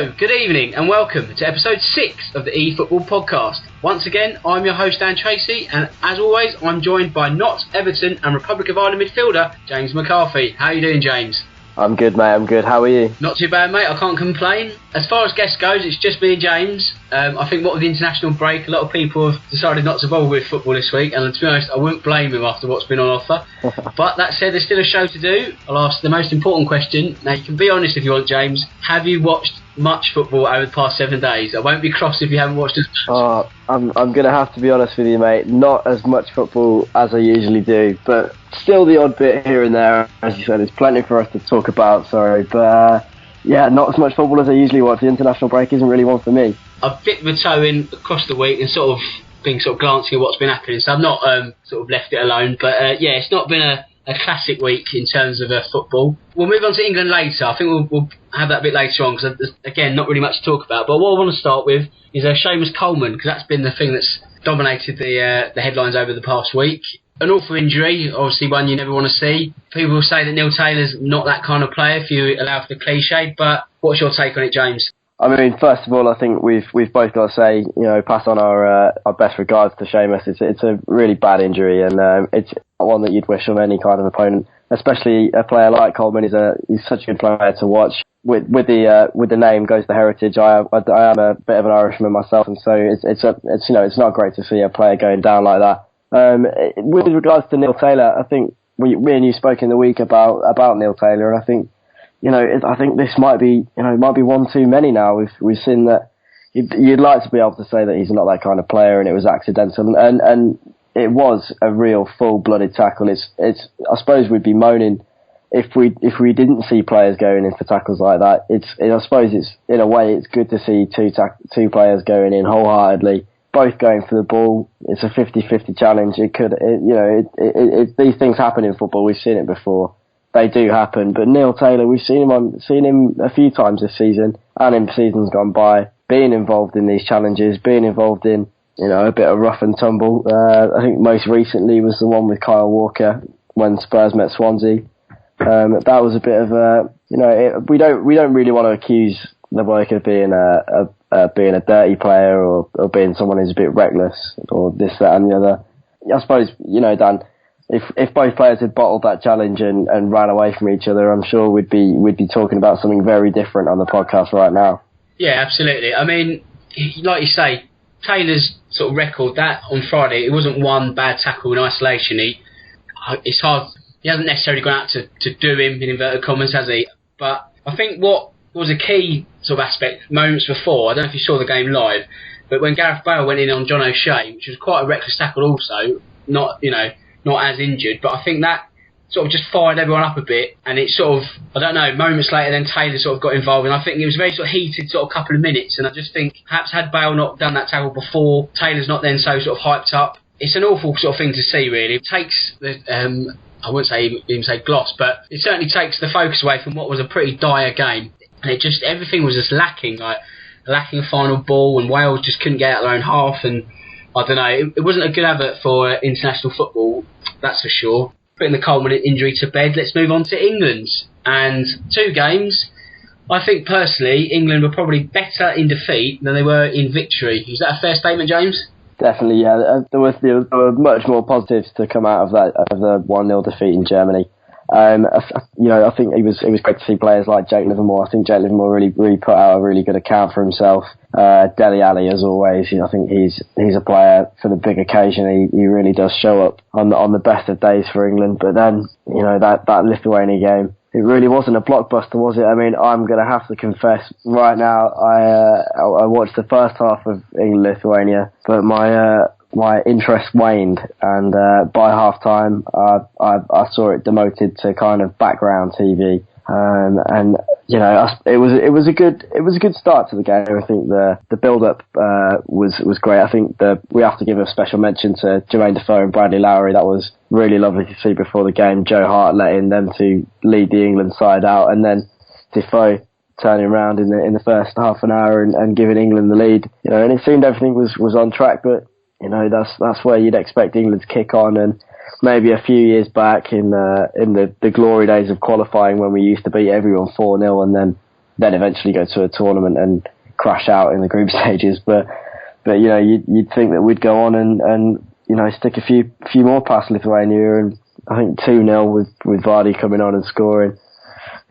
Hello, good evening and welcome to episode 6 of the eFootball podcast. Once again, I'm your host Dan Tracy, and as always I'm joined by Notts, Everton and Republic of Ireland midfielder James McCarthy. How are you doing, James? I'm good, mate, I'm good. How are you? Not too bad, mate, I can't complain. As far as guests goes, it's just me and James. I think what with the international break, a lot of people have decided not to bother with football this week, and to be honest, I wouldn't blame them after what's been on offer. But that said, there's still a show to do. I'll ask the most important question. Now, you can be honest if you want, James. Have you watched much football over the past 7 days? I won't be cross if you haven't watched as much. I'm going to have to be honest with you, mate. Not as much football as I usually do, but still the odd bit here and there. As you said, there's plenty for us to talk about, but yeah, not as much football as I usually watch. The international break isn't really one for me. I've dipped my toe in across the week and sort of been glancing at what's been happening, so I've not sort of left it alone, but yeah, it's not been a classic week in terms of football. We'll move on to England later. I think we'll have that a bit later on, because there's, again, not really much to talk about. But what I want to start with is Seamus Coleman, because that's been the thing that's dominated the headlines over the past week. An awful injury, obviously one you never want to see. People will say that Neil Taylor's not that kind of player, if you allow for the cliche, but what's your take on it, James? I mean, first of all, I think we've both got to say, pass on our best regards to Seamus. It's a really bad injury, and it's one that you'd wish on any kind of opponent, especially a player like Coleman. He's such a good player to watch. With the name goes the heritage. I am a bit of an Irishman myself, and so it's not great to see a player going down like that. With regards to Neil Taylor, I think me and you spoke in the week about Neil Taylor, and I think, I think this might be one too many now. We've seen that you'd like to be able to say that he's not that kind of player and it was accidental, and it was a real full-blooded tackle. It's I suppose we'd be moaning if we didn't see players going in for tackles like that. I suppose it's in a way it's good to see two players going in wholeheartedly, both going for the ball. It's a 50-50 challenge. These things happen in football. We've seen it before. They do happen, but Neil Taylor, we've seen him a few times this season and in seasons gone by, being involved in these challenges, being involved in a bit of rough and tumble. I think most recently was the one with Kyle Walker when Spurs met Swansea. That was a bit of we don't really want to accuse the bloke of being a dirty player or being someone who's a bit reckless or this, that, and the other. I suppose Dan, if both players had bottled that challenge and ran away from each other, I'm sure we'd be talking about something very different on the podcast right now. Yeah, absolutely. I mean, like you say, Taylor's sort of record, that on Friday, it wasn't one bad tackle in isolation. It's hard. He hasn't necessarily gone out to do him, in inverted commas, has he? But I think what was a key sort of aspect moments before, I don't know if you saw the game live, but when Gareth Bale went in on John O'Shea, which was quite a reckless tackle also, not as injured, but I think that sort of just fired everyone up a bit, and it sort of, I don't know, moments later then Taylor sort of got involved, and I think it was a very sort of heated sort of couple of minutes, and I just think perhaps had Bale not done that tackle before, Taylor's not then so sort of hyped up. It's an awful sort of thing to see, really. It takes the I wouldn't even say gloss, but it certainly takes the focus away from what was a pretty dire game, and it just, everything was just lacking a final ball, and Wales just couldn't get out their own half, and I don't know, it wasn't a good advert for international football, that's for sure. Putting the Coleman injury to bed, let's move on to England. And 2 games, I think personally England were probably better in defeat than they were in victory. Is that a fair statement, James? Definitely, yeah. There were much more positives to come out of the 1-0 defeat in Germany. I think it was great to see players like Jake Livermore. I think Jake Livermore really put out a really good account for himself. Dele Alli, as always, I think he's a player for the big occasion. He really does show up on the best of days for England. But then, that Lithuania game, it really wasn't a blockbuster, was it? I mean, I'm going to have to confess right now, I watched the first half of England-Lithuania, but my interest waned, and by half time I saw it demoted to kind of background TV, and it was a good start to the game. I think the build up was great. I think we have to give a special mention to Jermaine Defoe and Bradley Lowry. That was really lovely to see before the game. Joe Hart letting them to lead the England side out, and then Defoe turning around in the first half an hour and giving England the lead. And it seemed everything was on track, but that's where you'd expect England to kick on. And maybe a few years back in the glory days of qualifying, when we used to beat everyone 4-0 and then then eventually go to a tournament and crash out in the group stages. But you'd think that we'd go on and stick a few more past Lithuania, and I think 2-0 with Vardy coming on and scoring.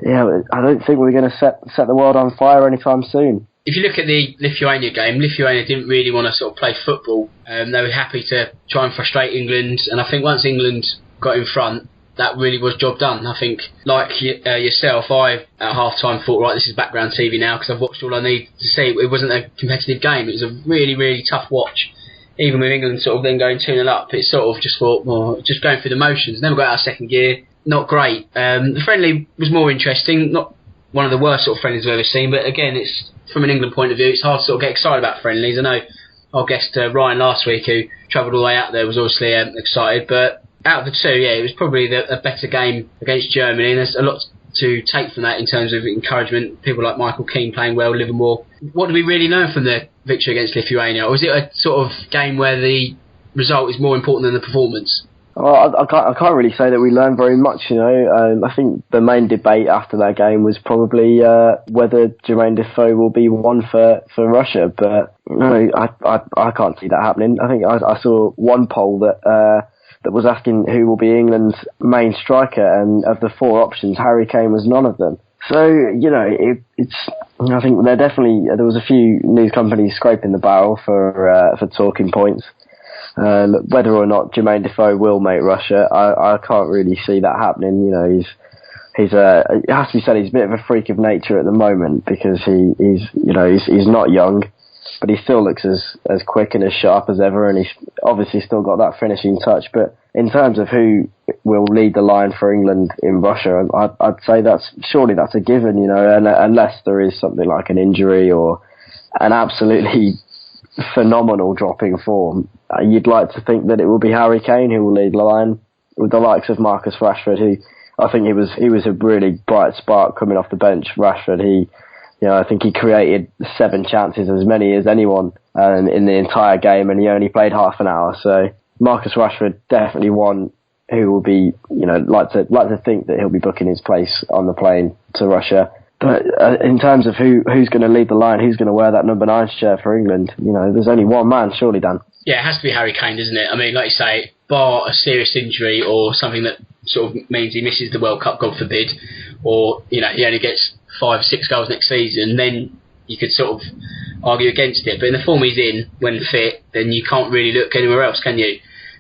Yeah, I don't think we're going to set the world on fire anytime soon. If you look at the Lithuania game, Lithuania didn't really want to sort of play football. They were happy to try and frustrate England, and I think once England got in front, that really was job done. I think, like yourself, I at half-time thought, right, this is background TV now because I've watched all I need to see. It wasn't a competitive game. It was a really, really tough watch. Even with England sort of then going 2-0 up, it sort of just thought, well, just going through the motions. Never got out of second gear. Not great. The friendly was more interesting. Not one of the worst sort of friendlies I've ever seen, but again, it's from an England point of view, it's hard to sort of get excited about friendlies. I know our guest Ryan last week, who travelled all the way out there, was obviously excited, but out of the two, yeah, it was probably a better game against Germany, and there's a lot to take from that in terms of encouragement. People like Michael Keane playing well, Livermore. What do we really learn from the victory against Lithuania? Or is it a sort of game where the result is more important than the performance? Well, I can't really say that we learned very much, I think the main debate after that game was probably whether Jermaine Defoe will be one for Russia, but I can't see that happening. I think I saw one poll that was asking who will be England's main striker, and of the 4 options, Harry Kane was none of them. So, it's. I think there was a few news companies scraping the barrel for talking points. Whether or not Jermaine Defoe will make Russia, I can't really see that happening. It has to be said, he's a bit of a freak of nature at the moment because he's not young, but he still looks as quick and as sharp as ever, and he's obviously still got that finishing touch. But in terms of who will lead the line for England in Russia, I'd say that's a given, unless there is something like an injury or an absolutely phenomenal drop in form. You'd like to think that it will be Harry Kane who will lead the line, with the likes of Marcus Rashford, who I think he was a really bright spark coming off the bench. Rashford, I think he created 7 chances, as many as anyone in the entire game, and he only played half an hour. So Marcus Rashford definitely one who will be, like to think that he'll be booking his place on the plane to Russia. But in terms of who's going to lead the line, who's going to wear that number 9 shirt for England, there's only one man, surely, Dan. Yeah, it has to be Harry Kane, doesn't it? I mean, like you say, bar a serious injury or something that sort of means he misses the World Cup, God forbid, or he only gets 5 or 6 goals next season, then you could sort of argue against it. But in the form he's in, when fit, then you can't really look anywhere else, can you?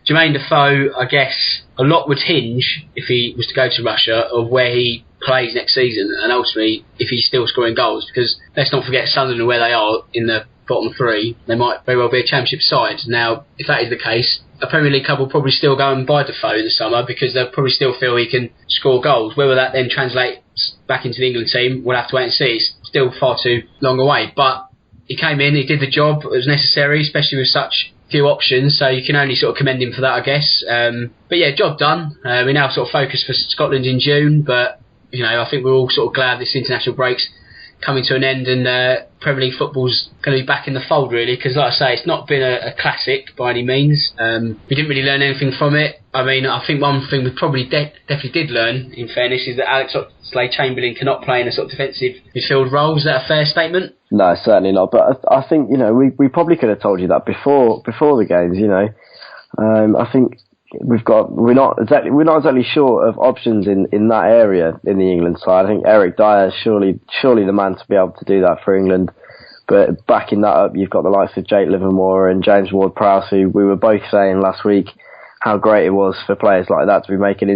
Jermaine Defoe, I guess a lot would hinge, if he was to go to Russia, of where he plays next season, and ultimately if he's still scoring goals, because let's not forget Sunderland, where they are in the bottom 3, they might very well be a championship side. Now, if that is the case, a Premier League club will probably still go and buy Defoe in the summer because they'll probably still feel he can score goals. Whether that then translates back into the England team, we'll have to wait and see. It's still far too long away, but he came in, he did the job, it was necessary, especially with such few options, so you can only sort of commend him for that, I guess. But yeah, job done. We now sort of focus for Scotland in June, but I think we're all sort of glad this international break's coming to an end, and Premier League football's going to be back in the fold, really, because like I say, it's not been a classic by any means. We didn't really learn anything from it. I mean, I think one thing we probably definitely did learn, in fairness, is that Alex Oxlade-Chamberlain cannot play in a sort of defensive midfield role. Is that a fair statement? No, certainly not. But I think we probably could have told you that before the games. I think we're not exactly short of options in that area in the England side. I think Eric Dyer is surely the man to be able to do that for England. But backing that up, you've got the likes of Jake Livermore and James Ward-Prowse, who we were both saying last week how great it was for players like that to be making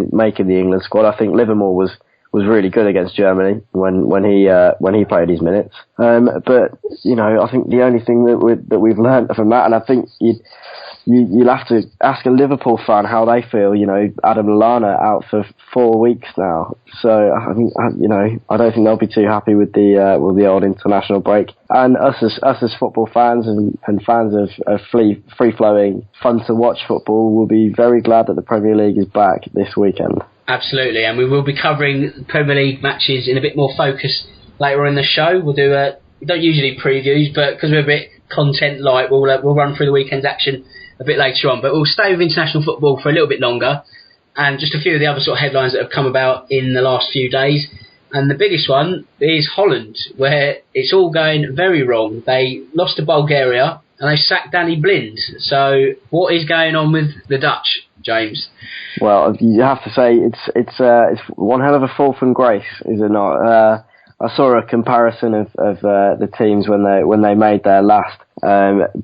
the England squad. I think Livermore was really good against Germany when he played his minutes. But I think the only thing that we've learnt from that, and I think you'll have to ask a Liverpool fan how they feel. Adam Lallana out for 4 weeks now, so I don't think they'll be too happy with the old international break. And us as football fans and fans of free flowing, fun to watch football, will be very glad that the Premier League is back this weekend. Absolutely, and we will be covering Premier League matches in a bit more focus later on in the show. We'll do we don't usually previews, but because we're a bit content light, we'll run through the weekend's action a bit later on. But we'll stay with international football for a little bit longer, and just a few of the other sort of headlines that have come about in the last few days. And the biggest one is Holland, where it's all going very wrong. They lost to Bulgaria and they sacked Danny Blind. So what is going on with the Dutch, James? Well, you have to say it's one hell of a fall from grace, is it not? I saw a comparison of the teams when they made their last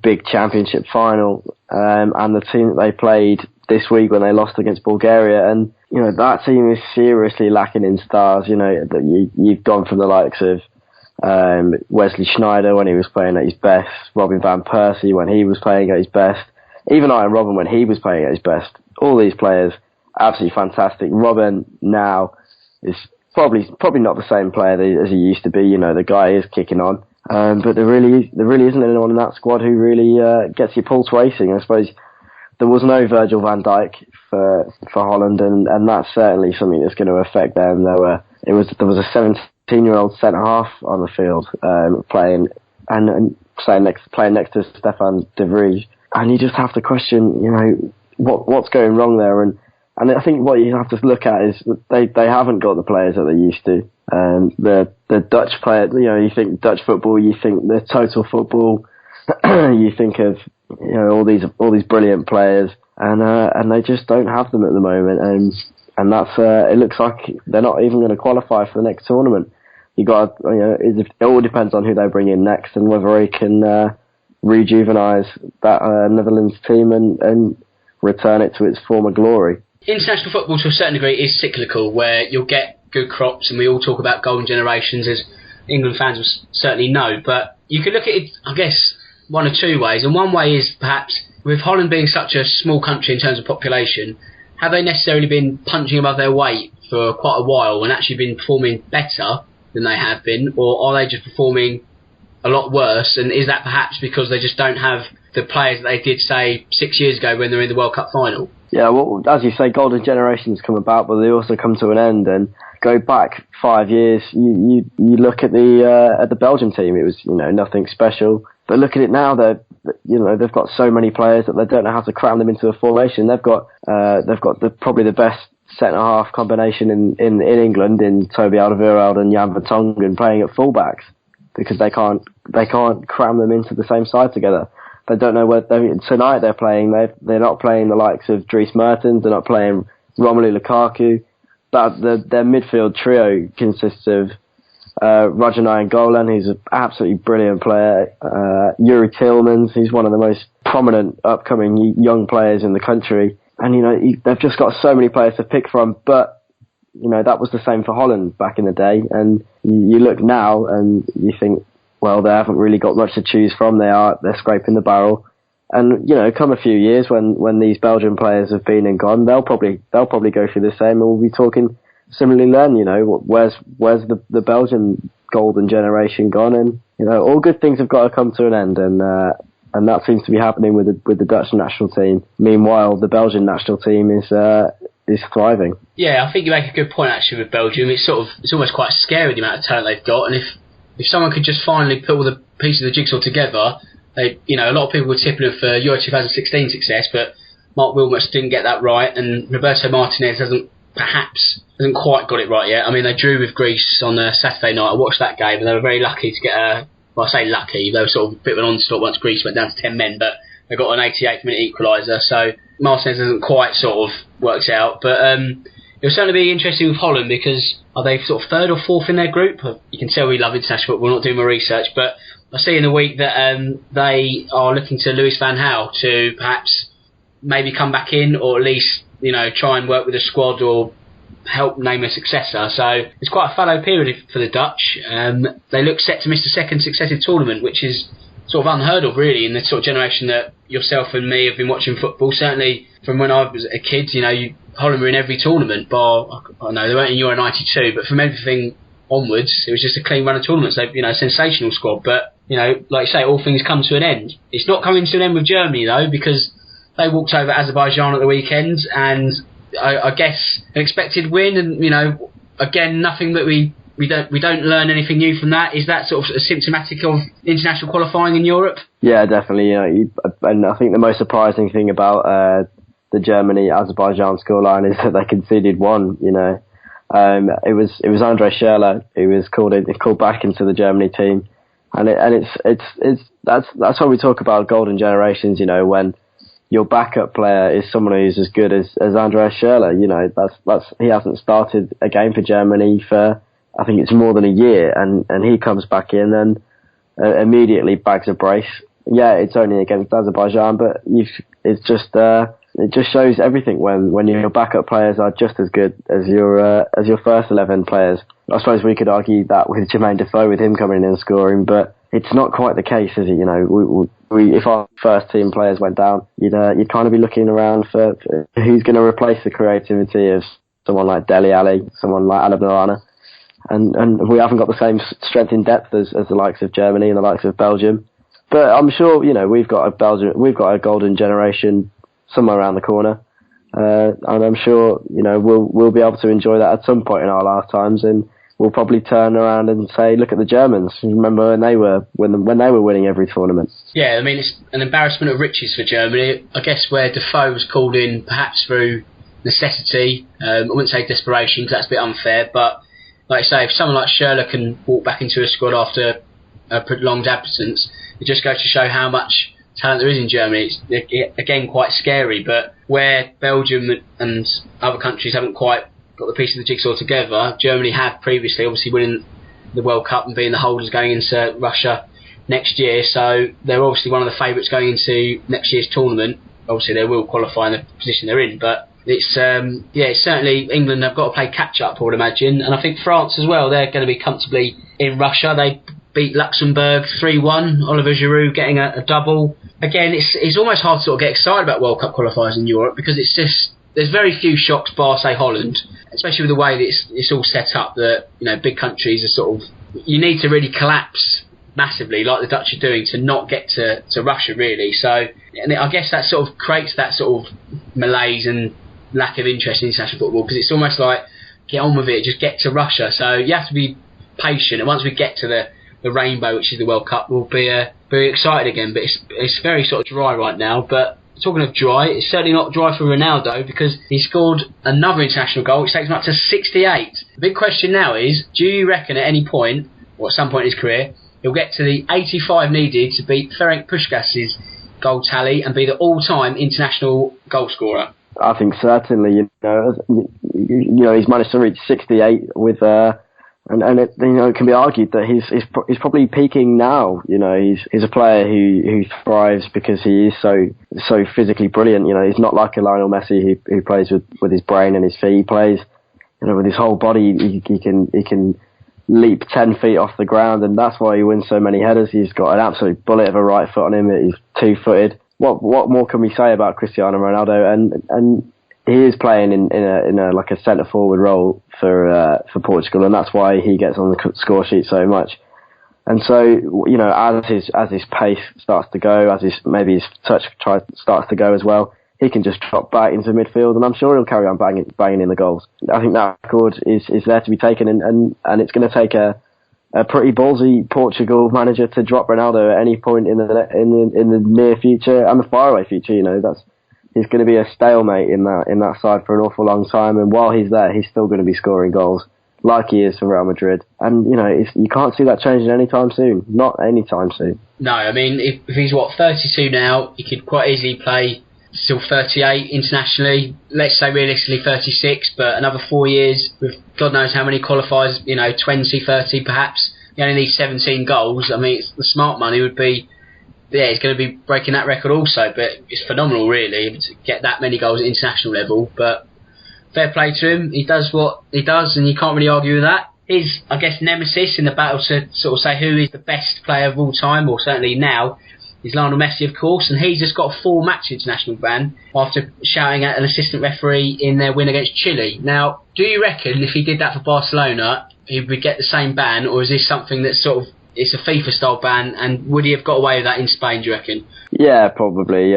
big championship final, and the team that they played this week when they lost against Bulgaria, and that team is seriously lacking in stars. You've gone from the likes of Wesley Sneijder when he was playing at his best, Robin van Persie when he was playing at his best, even Ian Robben when he was playing at his best. All these players, absolutely fantastic. Robin now is probably not the same player as he used to be. The guy is kicking on, but there really isn't anyone in that squad who really gets your pulse racing. I suppose there was no Virgil van Dijk for Holland, and that's certainly something that's going to affect them. There was a 17-year-old centre half on the field playing next to Stefan de Vrij, and you just have to question, what's going wrong there. And I think what you have to look at is that they haven't got the players that they used to. The Dutch player, you think Dutch football, you think the total football, you think of all these brilliant players, and they just don't have them at the moment. And that's it looks like they're not even going to qualify for the next tournament. It all depends on who they bring in next and whether they can rejuvenise that Netherlands team and return it to its former glory. International football, to a certain degree, is cyclical, where you'll get good crops, and we all talk about golden generations, as England fans will certainly know. But you could look at it, I guess, one of two ways. And one way is perhaps, with Holland being such a small country in terms of population, have they necessarily been punching above their weight for quite a while and actually been performing better than they have been? Or are they just performing a lot worse? And is that perhaps because they just don't have the players that they did, say, 6 years ago when they were in the World Cup final? Yeah, well, as you say, golden generations come about, but they also come to an end. And go back 5 years, you look at the Belgian team. It was nothing special, but look at it now. They've got so many players that they don't know how to cram them into a formation. They've got probably the best centre half combination in England in Toby Alderweireld and Jan Vertonghen playing at fullbacks, because they can't cram them into the same side together. They don't know tonight they're playing. They're not playing the likes of Dries Mertens. They're not playing Romelu Lukaku. But their midfield trio consists of Roger Nainggolan, who's an absolutely brilliant player. Yuri Tillmans, who's one of the most prominent upcoming young players in the country. And they've just got so many players to pick from. But that was the same for Holland back in the day. And you look now and you think, well, they haven't really got much to choose from. They're scraping the barrel, and come a few years when these Belgian players have been and gone, they'll probably go through the same, and we'll be talking similarly. Then where's the Belgian golden generation gone? And all good things have got to come to an end, and that seems to be happening with the Dutch national team. Meanwhile, the Belgian national team is thriving. Yeah, I think you make a good point actually with Belgium. It's almost quite scary the amount of talent they've got, and if someone could just finally put all the pieces of the jigsaw together, a lot of people were tipping them for Euro 2016 success, but Mark Wilmots didn't get that right, and Roberto Martinez hasn't quite got it right yet. I mean, they drew with Greece on Saturday night. I watched that game, and they were very lucky to get I say lucky, they were sort of a bit of an onslaught once Greece went down to 10 men, but they got an 88th minute equaliser, so Martinez hasn't quite sort of worked out, but it'll certainly be interesting with Holland, because are they sort of third or fourth in their group? You can tell we love international football, we're not doing my research, but I see in the week that they are looking to Louis van Gaal to perhaps maybe come back in, or at least try and work with the squad or help name a successor. So it's quite a fallow period for the Dutch. They look set to miss the second successive tournament, which is sort of unheard of really in the sort of generation that yourself and me have been watching football. Certainly from when I was a kid, Holland were in every tournament, bar, I know they weren't in Euro 92, but from everything onwards, it was just a clean run of tournaments. So, sensational squad. But, like you say, all things come to an end. It's not coming to an end with Germany, though, because they walked over Azerbaijan at the weekend, and I guess an expected win, and, again, nothing that we don't learn anything new from that. Is that sort of symptomatic of international qualifying in Europe? Yeah, definitely. And I think the most surprising thing about the Germany-Azerbaijan scoreline is that they conceded one. It was Andre Schürrle who was called back into the Germany team, and that's why we talk about golden generations. You know, when your backup player is someone who's as good as Andre Schürrle. You know, that's he hasn't started a game for Germany for, I think it's more than a year, and he comes back in and immediately bags a brace. Yeah, it's only against Azerbaijan, but it just shows everything when your backup players are just as good as your first 11 players. I suppose we could argue that with Jermaine Defoe, with him coming in and scoring, but it's not quite the case, is it? You know, if our first team players went down, you'd kind of be looking around for who's going to replace the creativity of someone like Dele Alli, someone like Alab Narana, and we haven't got the same strength in depth as the likes of Germany and the likes of Belgium. But I'm sure, you know, we've got a golden generation somewhere around the corner, and I'm sure, you know, we'll be able to enjoy that at some point in our lifetimes, and we'll probably turn around and say, look at the Germans. Remember when they were winning every tournament? Yeah, I mean, it's an embarrassment of riches for Germany. I guess where Defoe was called in, perhaps through necessity. I wouldn't say desperation, because that's a bit unfair. But like I say, if someone like Schürrle can walk back into a squad after a prolonged absence, it just goes to show how much talent there is in Germany. It's, again, quite scary. But where Belgium and other countries haven't quite got the piece of the jigsaw together, Germany had previously, obviously winning the World Cup and being the holders going into Russia next year, so they're obviously one of the favourites going into next year's tournament. Obviously they will qualify in the position they're in, but it's certainly England have got to play catch up, I would imagine, and I think France as well. They're going to be comfortably in Russia. They beat Luxembourg 3-1, Oliver Giroud getting a double. Again, it's almost hard to sort of get excited about World Cup qualifiers in Europe, because it's just, there's very few shocks, bar say Holland, especially with the way that it's all set up, that, you know, big countries are sort of, you need to really collapse massively like the Dutch are doing to not get to Russia, really. So, and I guess that sort of creates that sort of malaise and lack of interest in international football, because it's almost like, get on with it, just get to Russia. So you have to be patient, and once we get to the rainbow, which is the World Cup, we'll be excited again. But it's very sort of dry right now. But talking of dry, it's certainly not dry for Ronaldo, because he scored another international goal, which takes him up to 68. The big question now is, do you reckon at any point, or at some point in his career, he'll get to the 85 needed to beat Ferenc Puskás's goal tally and be the all-time international goal scorer? I think certainly. You know, he's managed to reach 68 with, and it, you know, it can be argued that he's probably peaking now. You know, he's a player who thrives because he is so physically brilliant. You know, he's not like a Lionel Messi who plays with his brain and his feet. He plays, you know, with his whole body. He can leap 10 feet off the ground, and that's why he wins so many headers. He's got an absolute bullet of a right foot on him. He's 2-footed. What more can we say about Cristiano Ronaldo? And he is playing in a like a centre forward role for Portugal, and that's why he gets on the score sheet so much. And so, you know, as his pace starts to go, as his touch starts to go as well, he can just drop back into midfield, and I'm sure he'll carry on banging in the goals. I think that record is there to be taken, and it's going to take a pretty ballsy Portugal manager to drop Ronaldo at any point in the near future and the faraway future. You know, he's going to be a stalemate in that side for an awful long time, and while he's there, he's still going to be scoring goals like he is for Real Madrid. And you know, you can't see that changing anytime soon. Not anytime soon. No, I mean, if he's 32 now, he could quite easily play still 38 internationally, let's say realistically 36, but another 4 years with God knows how many qualifiers, you know, 20, 30 perhaps. He only needs 17 goals. I mean, the smart money would be, yeah, he's going to be breaking that record also, but it's phenomenal really to get that many goals at international level. But fair play to him, he does what he does, and you can't really argue with that. His, I guess, nemesis in the battle to sort of say who is the best player of all time, or certainly now, is Lionel Messi, of course, and he's just got a 4-match international ban after shouting at an assistant referee in their win against Chile. Now, do you reckon if he did that for Barcelona, he would get the same ban, or is this something that's sort of, it's a FIFA-style ban, and would he have got away with that in Spain, do you reckon? Yeah, probably.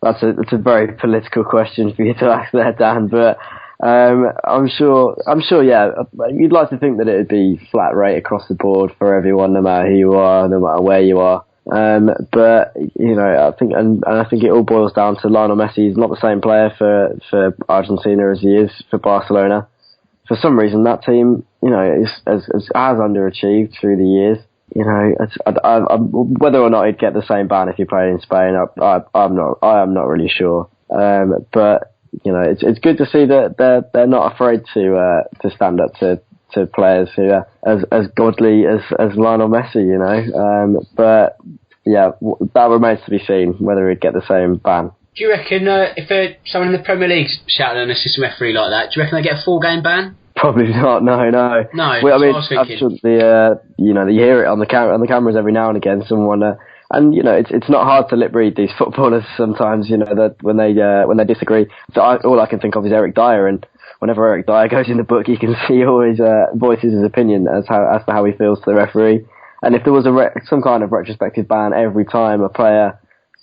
That's a very political question for you to ask there, Dan, but I'm sure, yeah, you'd like to think that it would be flat rate across the board for everyone, no matter who you are, no matter where you are. But you know, I think, and I think it all boils down to Lionel Messi is not the same player for Argentina as he is for Barcelona. for some reason that team, has underachieved through the years. Whether or not he'd get the same ban if he played in Spain, I am not really sure. But it's good to see that they're not afraid to stand up to players who are as godly as Lionel Messi. But yeah, that remains to be seen whether he'd get the same ban. Do you reckon if someone in the Premier League's shouting at an assistant referee like that, do you reckon they get a 4-game ban? Probably not. No. No, Well, you hear it on the cameras every now and again. Someone, and it's not hard to lip read these footballers sometimes. That when they disagree. So all I can think of is Eric Dyer, and whenever Eric Dyer goes in the book, you can see he always voices his opinion as to how he feels to the referee. And if there was some kind of retrospective ban every time a player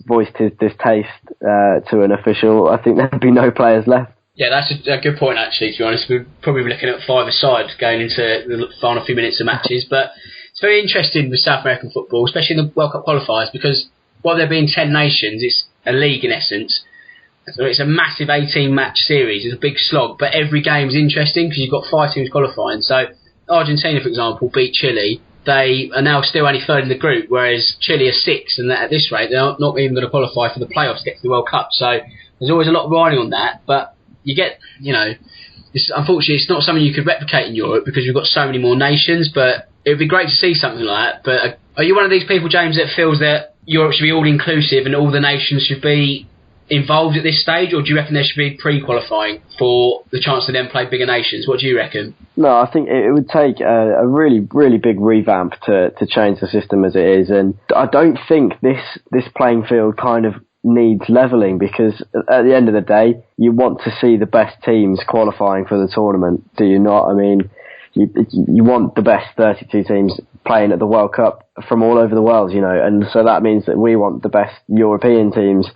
voiced his distaste to an official, I think there'd be no players left. Yeah, that's a good point, actually, to be honest. We're probably looking at 5-a-side going into the final few minutes of matches. But it's very interesting with South American football, especially in the World Cup qualifiers, because while there being 10 nations, it's a league in essence. So it's a massive 18-match series. It's a big slog, but every game is interesting because you've got 5 teams qualifying. So Argentina, for example, beat Chile. They are now still only third in the group, whereas Chile are 6th, and at this rate, they're not even going to qualify for the playoffs to get to the World Cup. So there's always a lot riding on that, but you get, unfortunately, it's not something you could replicate in Europe because we've got so many more nations, but it would be great to see something like that. But are you one of these people, James, that feels that Europe should be all-inclusive and all the nations should be involved at this stage, or do you reckon there should be pre-qualifying for the chance to then play bigger nations? What do you reckon? No, I think it would take a really, really big revamp to change the system as it is, and I don't think this playing field kind of needs levelling, because at the end of the day, you want to see the best teams qualifying for the tournament, do you not? I mean, you want the best 32 teams playing at the World Cup from all over the world, and so that means that we want the best European teams.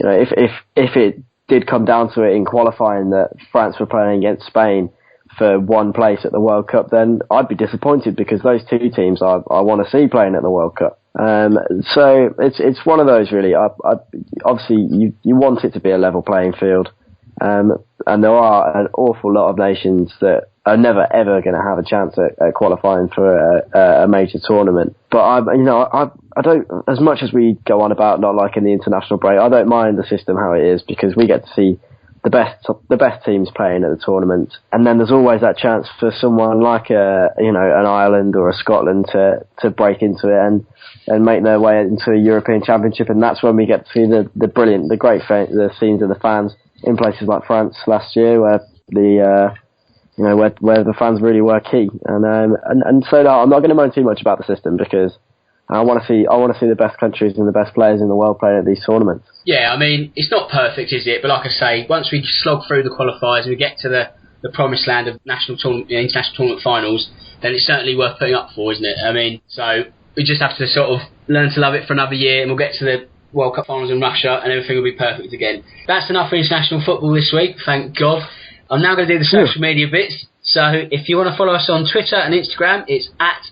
If it did come down to it in qualifying that France were playing against Spain for one place at the World Cup, then I'd be disappointed, because those two teams I want to see playing at the World Cup. So it's one of those, really. Obviously, you want it to be a level playing field, and there are an awful lot of nations that are never ever going to have a chance at qualifying for a major tournament. But I don't, as much as we go on about not liking the international break, I don't mind the system how it is, because we get to see the best teams playing at the tournament, and then there's always that chance for someone like an Ireland or a Scotland to break into it and make their way into a European Championship, and that's when we get to see the great scenes of the fans in places like France last year, where where the fans really were key, and so no, I'm not going to moan too much about the system, because I want to see the best countries and the best players in the world playing at these tournaments. Yeah, I mean, it's not perfect, is it? But like I say, once we slog through the qualifiers and we get to the promised land of international tournament finals, then it's certainly worth putting up for, isn't it? I mean, so we just have to sort of learn to love it for another year, and we'll get to the World Cup finals in Russia, and everything will be perfect again. That's enough for international football this week, thank God. I'm now going to do the social media bits. So if you want to follow us on Twitter and Instagram, it's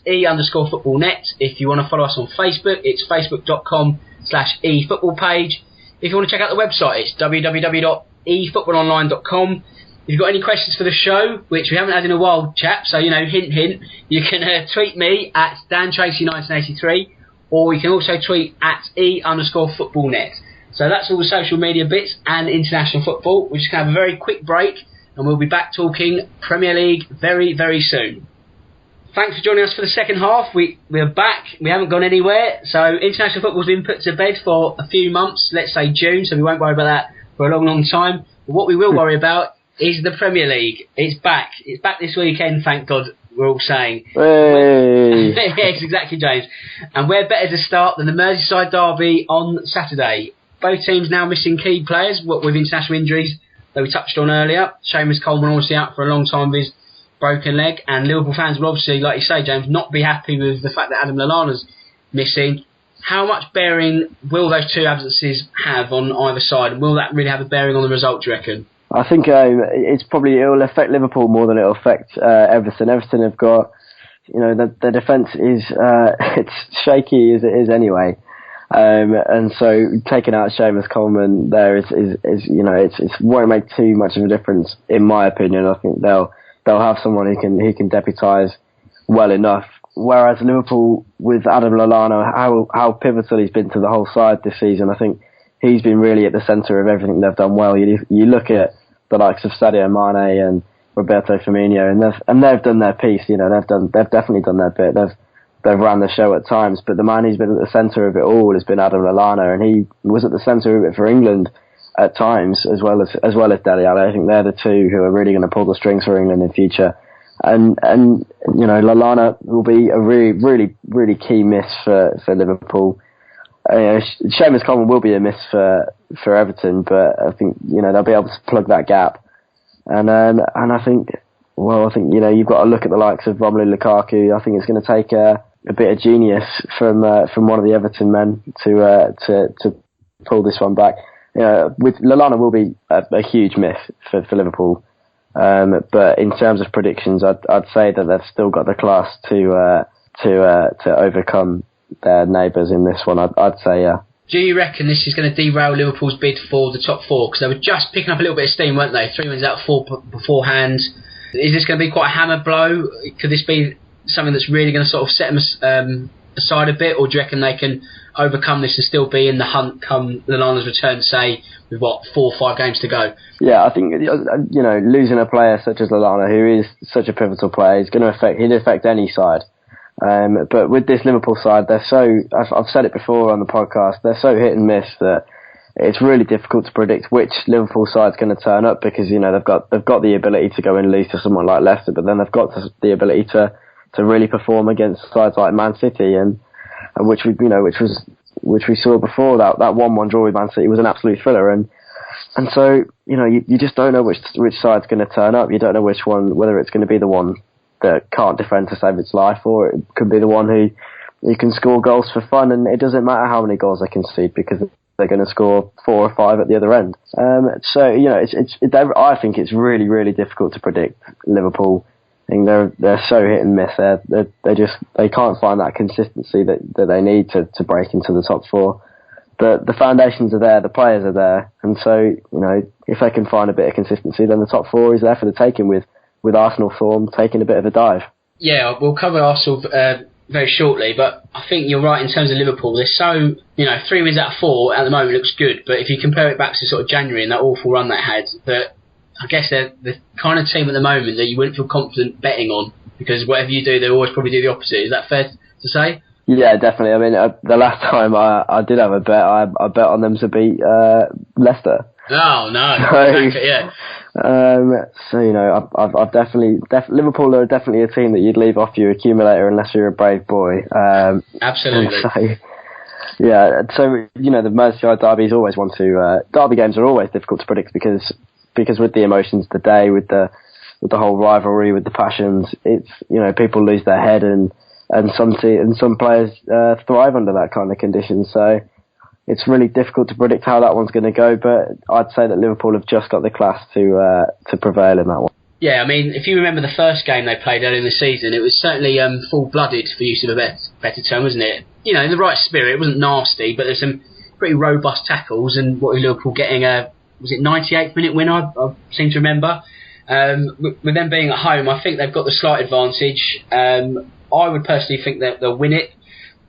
@e_footballnet. If you want to follow us on Facebook, it's facebook.com/efootballpage. If you want to check out the website, it's www.efootballonline.com. If you've got any questions for the show, which we haven't had in a while, chap, so, hint, hint, you can tweet me at DanTracy1983, or you can also tweet @e_footballnet. So that's all the social media bits and international football. We're just going to have a very quick break, and we'll be back talking Premier League very, very soon. Thanks for joining us for the second half. We're back. We haven't gone anywhere. So international football's been put to bed for a few months, let's say June, so we won't worry about that for a long, long time. But what we will worry about is the Premier League. It's back. It's back this weekend, thank God, we're all saying. Hey. Yes, exactly, James. And where better to start than the Merseyside derby on Saturday? Both teams now missing key players with international injuries that we touched on earlier. Seamus Coleman obviously out for a long time with his broken leg, and Liverpool fans will obviously, like you say, James, not be happy with the fact that Adam Lallana's missing. How much bearing will those two absences have on either side, and will that really have a bearing on the result, do you reckon? I think it will affect Liverpool more than it will affect Everton. Everton have got, the defence is it's shaky as it is anyway. And so taking out Seamus Coleman there is it won't make too much of a difference, in my opinion. I think they'll they'll have someone who can deputise well enough. Whereas Liverpool, with Adam Lallana, how pivotal he's been to the whole side this season, I think he's been really at the centre of everything they've done well. You look at the likes of Sadio Mane and Roberto Firmino, and they've done their piece. You know, they've definitely done their bit. They've ran the show at times, but the man who's been at the centre of it all has been Adam Lallana, and he was at the centre of it for England at times, as well as Dele Alli. I think they're the two who are really going to pull the strings for England in future. And you know, Lallana will be a really key miss for Liverpool. Seamus Coleman will be a miss for Everton, but I think, you know, they'll be able to plug that gap. And I think you know, you've got to look at the likes of Romelu Lukaku. I think it's going to take a bit of genius from one of the Everton men to pull this one back. With Lallana will be a huge miss for Liverpool. But in terms of predictions, I'd say that they've still got the class to overcome their neighbours in this one. I'd say, yeah. Do you reckon this is going to derail Liverpool's bid for the top four? Because they were just picking up a little bit of steam, weren't they? 3 wins out of 4 beforehand. Is this going to be quite a hammer blow? Could this be something that's really going to sort of set them aside a bit, or do you reckon they can overcome this and still be in the hunt come Lallana's return, say, with 4 or 5 games to go? Yeah, I think, you know, losing a player such as Lallana, who is such a pivotal player, is going to affect any side. But with this Liverpool side, they're so, I've said it before on the podcast, they're so hit and miss that it's really difficult to predict which Liverpool side's going to turn up, because, you know, they've got the ability to go and lose to someone like Leicester, but then they've got the ability to really perform against sides like Man City, and which we saw before. That 1-1 draw with Man City was an absolute thriller, and so, you know, you just don't know which side's going to turn up. You don't know which one, whether it's going to be the one that can't defend to save its life, or it could be the one who can score goals for fun, and it doesn't matter how many goals they concede, because they're going to score 4 or 5 at the other end. So, you know, I think it's really, really difficult to predict Liverpool. I think they're so hit and miss. They can't find that consistency that they need to break into the top 4. But the foundations are there, the players are there, and so, you know, if they can find a bit of consistency, then the top 4 is there for the taking, with Arsenal form taking a bit of a dive. Yeah, we'll cover Arsenal very shortly, but I think you're right in terms of Liverpool. They're so, you know, 3 wins out of 4 at the moment looks good, but if you compare it back to sort of January and that awful run they had, that I guess they're the kind of team at the moment that you wouldn't feel confident betting on, because whatever you do, they'll always probably do the opposite. Is that fair to say? Yeah, definitely. I mean, the last time I did have a bet, I bet on them to beat Leicester. Oh no! Exactly, yeah. So, you know, I've definitely Liverpool are definitely a team that you'd leave off your accumulator unless you're a brave boy. Absolutely. So, yeah. So, you know, the Merseyside derbies always derby games are always difficult to predict, because with the emotions of the day, with the whole rivalry, with the passions, it's, you know, people lose their head, and some players thrive under that kind of condition. So it's really difficult to predict how that one's going to go, but I'd say that Liverpool have just got the class to prevail in that one. Yeah, I mean, if you remember the first game they played earlier in the season, it was certainly full-blooded, for use of a better term, wasn't it? You know, in the right spirit. It wasn't nasty, but there's some pretty robust tackles, and what Liverpool getting was it 98th minute win, I seem to remember. With them being at home, I think they've got the slight advantage. I would personally think that they'll win it.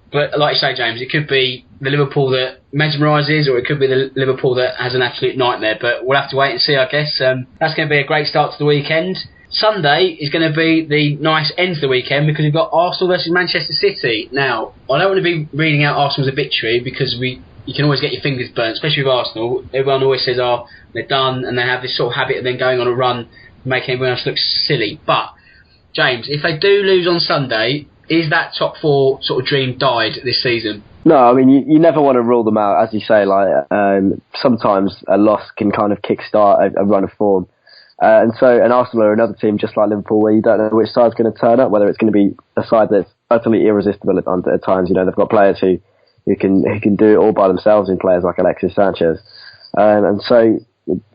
But like you say, James, it could be the Liverpool that mesmerises, or it could be the Liverpool that has an absolute nightmare. But we'll have to wait and see, I guess. That's going to be a great start to the weekend. Sunday is going to be the nice end to the weekend, because we've got Arsenal versus Manchester City. Now, I don't want to be reading out Arsenal's obituary, because you can always get your fingers burnt, especially with Arsenal. Everyone always says, they're done, and they have this sort of habit of then going on a run, making everyone else look silly. But, James, if they do lose on Sunday, is that top 4 sort of dream died this season? No, I mean, you never want to rule them out. As you say, like, sometimes a loss can kind of kickstart a run of form. And Arsenal are another team, just like Liverpool, where you don't know which side's going to turn up, whether it's going to be a side that's utterly irresistible at times. You know, they've got players who can do it all by themselves, in players like Alexis Sanchez. And so,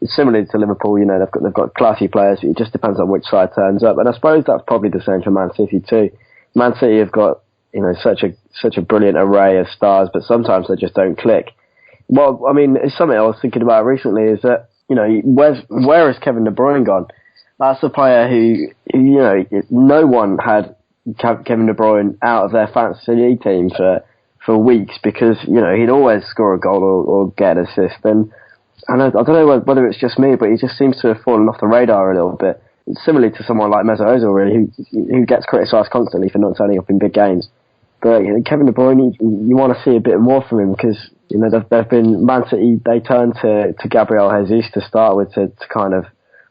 similarly to Liverpool, you know, they've got classy players. It just depends on which side turns up. And I suppose that's probably the same for Man City too. Man City have got, you know, such a brilliant array of stars, but sometimes they just don't click. Well, I mean, it's something I was thinking about recently, is that, you know, where has Kevin De Bruyne gone? that's a player who no one had Kevin De Bruyne out of their fantasy league team for weeks because he'd always score a goal or get an assist. And I don't know whether it's just me, but he just seems to have fallen off the radar a little bit. Similarly to someone like Mesut Ozil, really, who gets criticised constantly for not turning up in big games. But Kevin De Bruyne, you want to see a bit more from him because they've been Man City. They turned to Gabriel Jesus to start with to kind of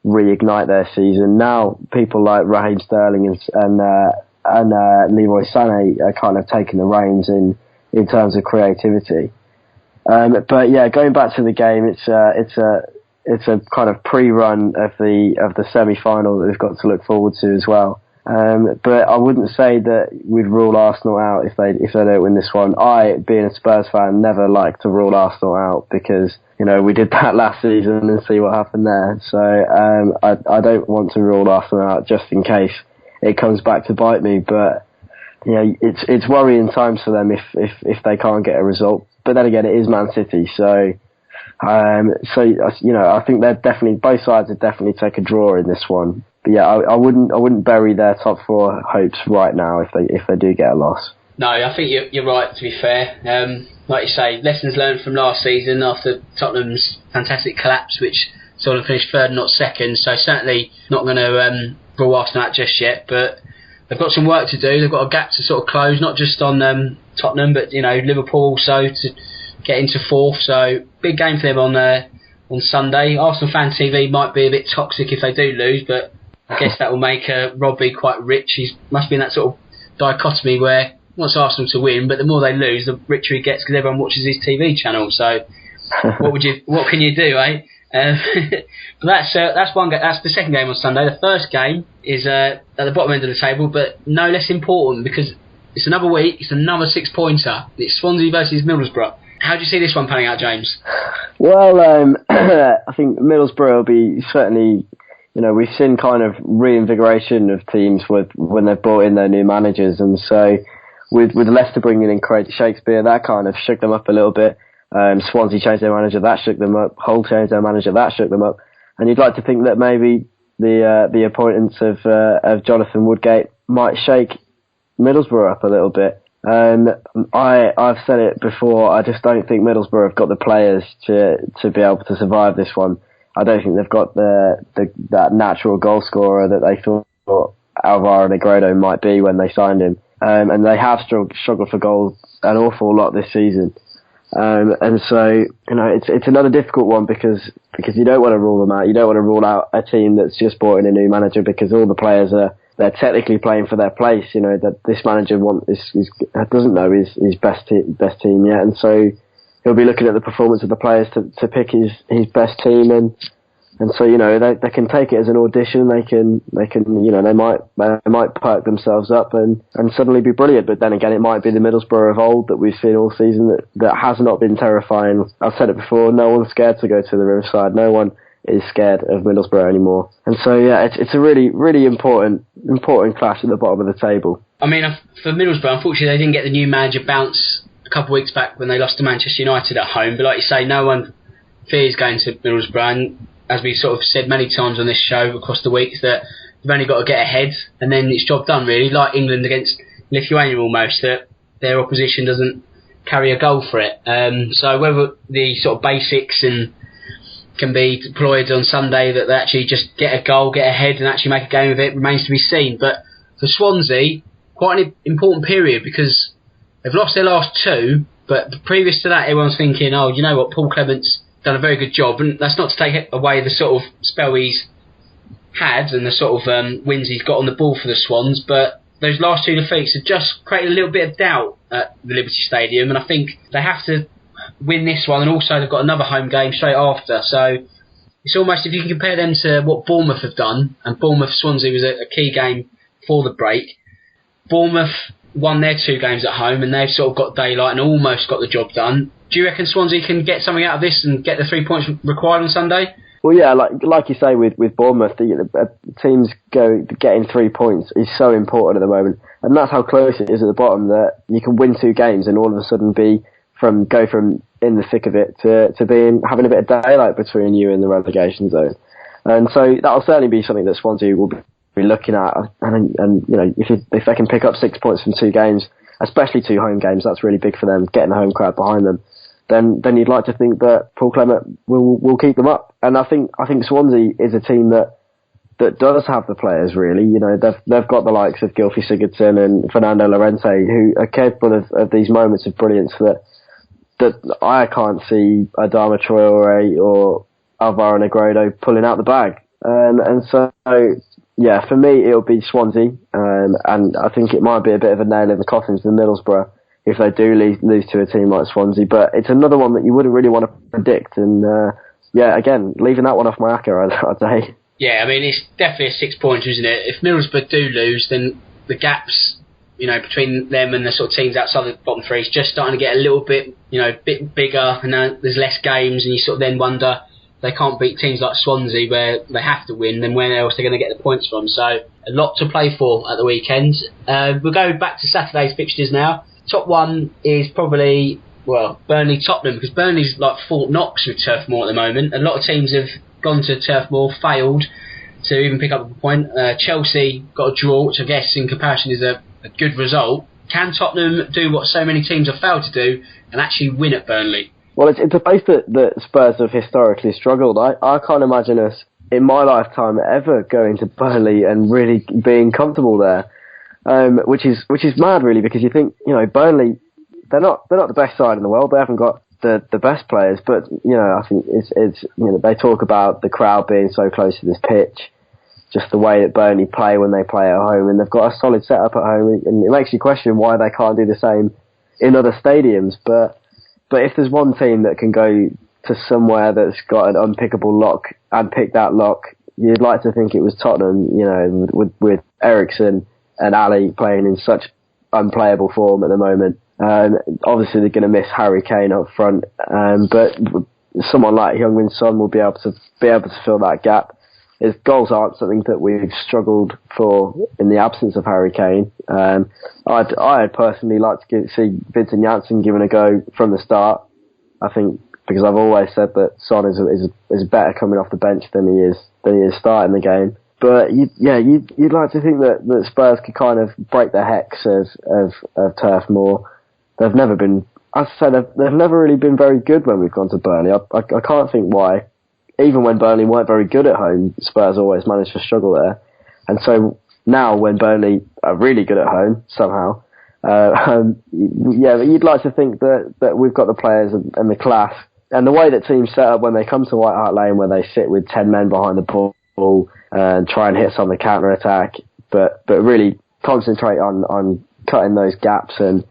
reignite their season. Now people like Raheem Sterling and Leroy Sané are kind of taking the reins in terms of creativity. But yeah, going back to the game, it's a kind of pre-run of the semi-final that we've got to look forward to as well. But I wouldn't say that we'd rule Arsenal out if they don't win this one. I, being a Spurs fan, never like to rule Arsenal out because we did that last season and see what happened there. So I don't want to rule Arsenal out just in case it comes back to bite me. But it's worrying times for them if they can't get a result. But then again, it is Man City, so I think they're definitely, both sides would definitely take a draw in this one. But yeah, I wouldn't bury their top four hopes right now if they do get a loss. No, I think you're right. To be fair, like you say, lessons learned from last season after Tottenham's fantastic collapse, which sort of finished third, not second. So certainly not going to rule Arsenal out just yet, but they've got some work to do. They've got a gap to sort of close, not just on Tottenham, but Liverpool also to get into fourth. So big game for them on Sunday. Arsenal Fan TV might be a bit toxic if they do lose, but I guess that will make Robbie quite rich. He must be in that sort of dichotomy where he wants Arsenal to win, but the more they lose, the richer he gets because everyone watches his TV channel. So what can you do, eh? But that's one. That's the second game on Sunday. The first game is at the bottom end of the table, but no less important because it's another week. It's another 6-pointer. It's Swansea versus Middlesbrough. How do you see this one panning out, James? Well, I think Middlesbrough will be certainly. We've seen kind of reinvigoration of teams when they've brought in their new managers, and so with Leicester bringing in Craig Shakespeare, that kind of shook them up a little bit. Swansea changed their manager, that shook them up. Hull changed their manager, that shook them up. And you'd like to think that maybe the appointments of Jonathan Woodgate might shake Middlesbrough up a little bit. I've said it before. I just don't think Middlesbrough have got the players to be able to survive this one. I don't think they've got that natural goal scorer that they thought Alvaro Negredo might be when they signed him. And they have struggled for goals an awful lot this season. And so, it's another difficult one because you don't want to rule them out. You don't want to rule out a team that's just brought in a new manager because all the players they're technically playing for their place. That this manager doesn't know his best team yet, and so he'll be looking at the performance of the players to pick his best team, and so they can take it as an audition. They might perk themselves up and suddenly be brilliant. But then again, it might be the Middlesbrough of old that we've seen all season that has not been terrifying. I've said it before. No one's scared to go to the Riverside. No one is scared of Middlesbrough anymore. And so yeah, it's a really really important clash at the bottom of the table. I mean, for Middlesbrough, unfortunately, they didn't get the new manager bounce a couple of weeks back when they lost to Manchester United at home. But like you say, no one fears going to Middlesbrough. And as we sort of said many times on this show across the weeks, that you've only got to get ahead and then it's job done, really. Like England against Lithuania almost, that their opposition doesn't carry a goal for it. So whether the sort of basics can be deployed on Sunday, that they actually just get a goal, get ahead and actually make a game of it, remains to be seen. But for Swansea, quite an important period because they've lost their last two, but previous to that everyone's thinking, oh, you know what, Paul Clement's done a very good job, and that's not to take away the sort of spell he's had and the sort of wins he's got on the ball for the Swans, but those last two defeats have just created a little bit of doubt at the Liberty Stadium, and I think they have to win this one, and also they've got another home game straight after, so it's almost, if you can compare them to what Bournemouth have done, and Bournemouth-Swansea was a key game for the break. Bournemouth won their two games at home and they've sort of got daylight and almost got the job done. Do you reckon Swansea can get something out of this and get the 3 points required on Sunday? Well, yeah, like you say with Bournemouth, teams getting 3 points is so important at the moment, and that's how close it is at the bottom, that you can win two games and all of a sudden go from in the thick of it to having a bit of daylight between you and the relegation zone. And so that'll certainly be something that Swansea will be looking at. And you know, if they can pick up 6 points from 2 games, especially 2 home games, that's really big for them, getting the home crowd behind them. Then you'd like to think that Paul Clement will keep them up. And I think Swansea is a team that does have the players, really. You know, they've got the likes of Gylfi Sigurdsson and Fernando Llorente, who are capable of these moments of brilliance that I can't see Adama Traore or Alvaro Negredo pulling out the bag. And so, yeah, for me, it'll be Swansea. And I think it might be a bit of a nail in the coffin for Middlesbrough if they do lose to a team like Swansea. But it's another one that you wouldn't really want to predict. And, yeah, again, leaving that one off my acca, I'd say. Yeah, I mean, it's definitely a 6 pointer, isn't it? If Middlesbrough do lose, then the gaps, you know, between them and the sort of teams outside the bottom 3 is just starting to get a little bit, you know, bit bigger, and there's less games, and you sort of then wonder, they can't beat teams like Swansea where they have to win, then where else they're going to get the points from? So a lot to play for at the weekend. We'll go back to Saturday's fixtures now. Top one is probably, well, Burnley-Tottenham, because Burnley's like Fort Knox with Turf Moor at the moment. A lot of teams have gone to Turf Moor, failed to even pick up a point. Chelsea got a draw, which I guess in comparison is a good result. Can Tottenham do what so many teams have failed to do and actually win at Burnley? Well, it's a place that Spurs have historically struggled. I can't imagine us in my lifetime ever going to Burnley and really being comfortable there, which is mad, really, because you think, you know, Burnley, they're not the best side in the world. They haven't got the best players, but, you know, I think it's you know, they talk about the crowd being so close to this pitch, just the way that Burnley play when they play at home, and they've got a solid setup at home, and it makes you question why they can't do the same in other stadiums. But if there's one team that can go to somewhere that's got an unpickable lock and pick that lock, you'd like to think it was Tottenham, you know, with Eriksen and Ali playing in such unplayable form at the moment. Obviously they're going to miss Harry Kane up front, but someone like Heung-min Son will be able to fill that gap. His goals aren't something that we've struggled for in the absence of Harry Kane. I'd personally like to see Vincent Janssen given a go from the start. I think, because I've always said that Son is better coming off the bench than he is starting the game. But you'd like to think that Spurs could kind of break the hex of Turf Moor. They've never been, as I said, they've never really been very good when we've gone to Burnley. I can't think why. Even when Burnley weren't very good at home, Spurs always managed to struggle there. And so now when Burnley are really good at home, somehow, you'd like to think that we've got the players and the class. And the way that teams set up when they come to White Hart Lane, where they sit with 10 men behind the ball and try and hit some of the counter-attack, but really concentrate on cutting those gaps and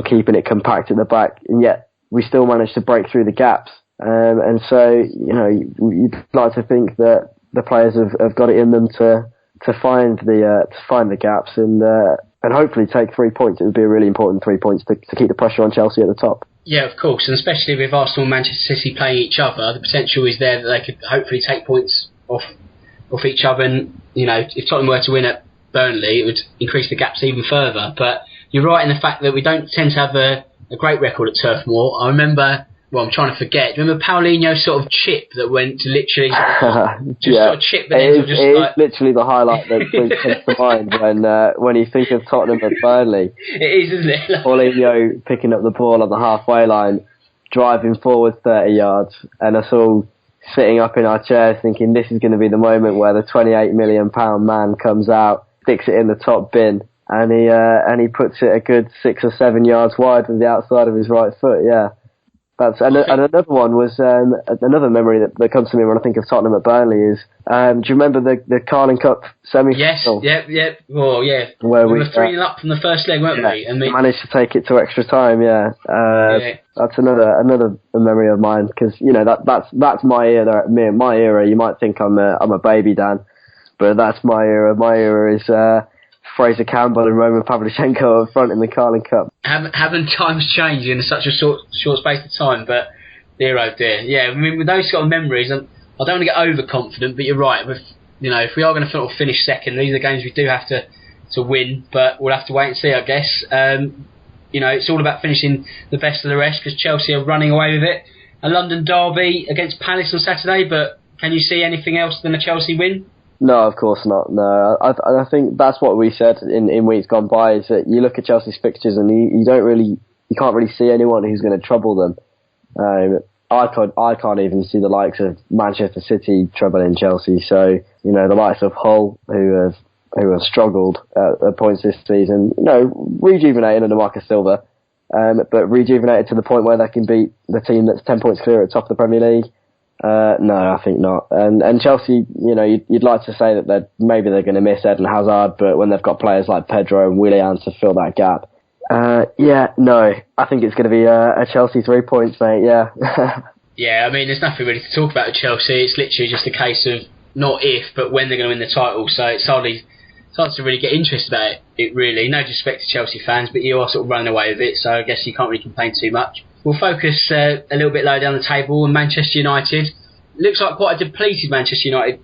keeping it compact at the back. And yet we still manage to break through the gaps. And so, you know, you'd like to think that the players have got it in them to find the gaps and hopefully take 3 points. It would be a really important 3 points to keep the pressure on Chelsea at the top. Yeah, of course, and especially with Arsenal and Manchester City playing each other, the potential is there that they could hopefully take points off each other. And, you know, if Tottenham were to win at Burnley, it would increase the gaps even further. But you're right in the fact that we don't tend to have a great record at Turf Moor. I remember. Well, I'm trying to forget. Remember Paulinho's sort of chip that went to literally sort of chip the end? It is literally the highlight that comes to mind when you think of Tottenham at Burnley. It is, isn't it? Paulinho picking up the ball on the halfway line, driving forward 30 yards, and us all sitting up in our chairs thinking this is going to be the moment where the £28 million man comes out, sticks it in the top bin, and he puts it a good 6 or 7 yards wide with the outside of his right foot. Yeah. And another one was another memory that comes to me when I think of Tottenham at Burnley is do you remember the Carling Cup semi-final? Yes, yeah. Well, yeah. Where we were 3-0 up from the first leg, weren't we? And managed to take it to extra time. Yeah. That's another memory of mine, because you know that's my era. My era. You might think I'm a baby, Dan, but that's my era. My era is Fraser Campbell and Roman Pavlyuchenko up front in the Carling Cup. Haven't times changed in such a short space of time? But dear oh dear, yeah. I mean, with those sort of memories, I don't want to get overconfident, but you're right. With, you know, if we are going to sort of finish second, these are games we do have to win, but we'll have to wait and see, I guess. You know, it's all about finishing the best of the rest, because Chelsea are running away with it. A London derby against Palace on Saturday, but Can you see anything else than a Chelsea win? No, of course not. No, I think that's what we said in weeks gone by. Is that you look at Chelsea's fixtures and you can't really see anyone who's going to trouble them. I can't even see the likes of Manchester City troubling Chelsea. So the likes of Hull who have struggled at points this season. Rejuvenated under Marcus Silva, but rejuvenated to the point where they can beat the team that's 10 points clear at the top of the Premier League. No, I think not. And Chelsea, you'd like to say that maybe they're going to miss Eden Hazard, but when they've got players like Pedro and Willian to fill that gap, I think it's going to be a Chelsea 3 points, mate. Yeah. Yeah, I mean, there's nothing really to talk about with Chelsea. It's literally just a case of not if, but when they're going to win the title. So it's hard to really get interested about it. Really, no disrespect to Chelsea fans, but you are sort of running away with it. So I guess you can't really complain too much. We'll focus a little bit lower down the table on Manchester United. Looks like quite a depleted Manchester United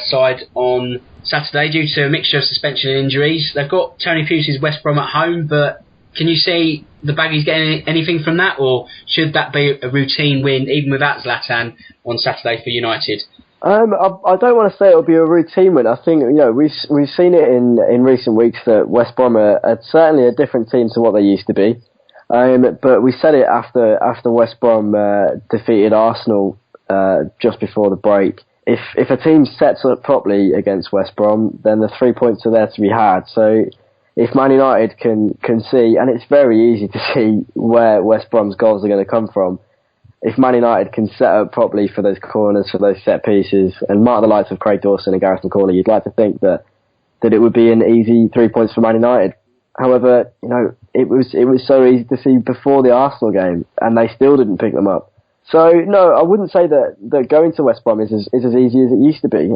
side on Saturday due to a mixture of suspension and injuries. They've got Tony Pulis' West Brom at home, but can you see the Baggies getting anything from that, or should that be a routine win even without Zlatan on Saturday for United? I don't want to say it'll be a routine win. I think we've seen it in recent weeks that West Brom are certainly a different team to what they used to be. But we said it after West Brom defeated Arsenal just before the break. If a team sets up properly against West Brom, then the 3 points are there to be had. So if Man United can see, and it's very easy to see where West Brom's goals are going to come from, if Man United can set up properly for those corners, for those set pieces, and mark the likes of Craig Dawson and Gareth McCauley, you'd like to think that it would be an easy 3 points for Man United. However, it was so easy to see before the Arsenal game, and they still didn't pick them up. So no, I wouldn't say that going to West Brom is as easy as it used to be.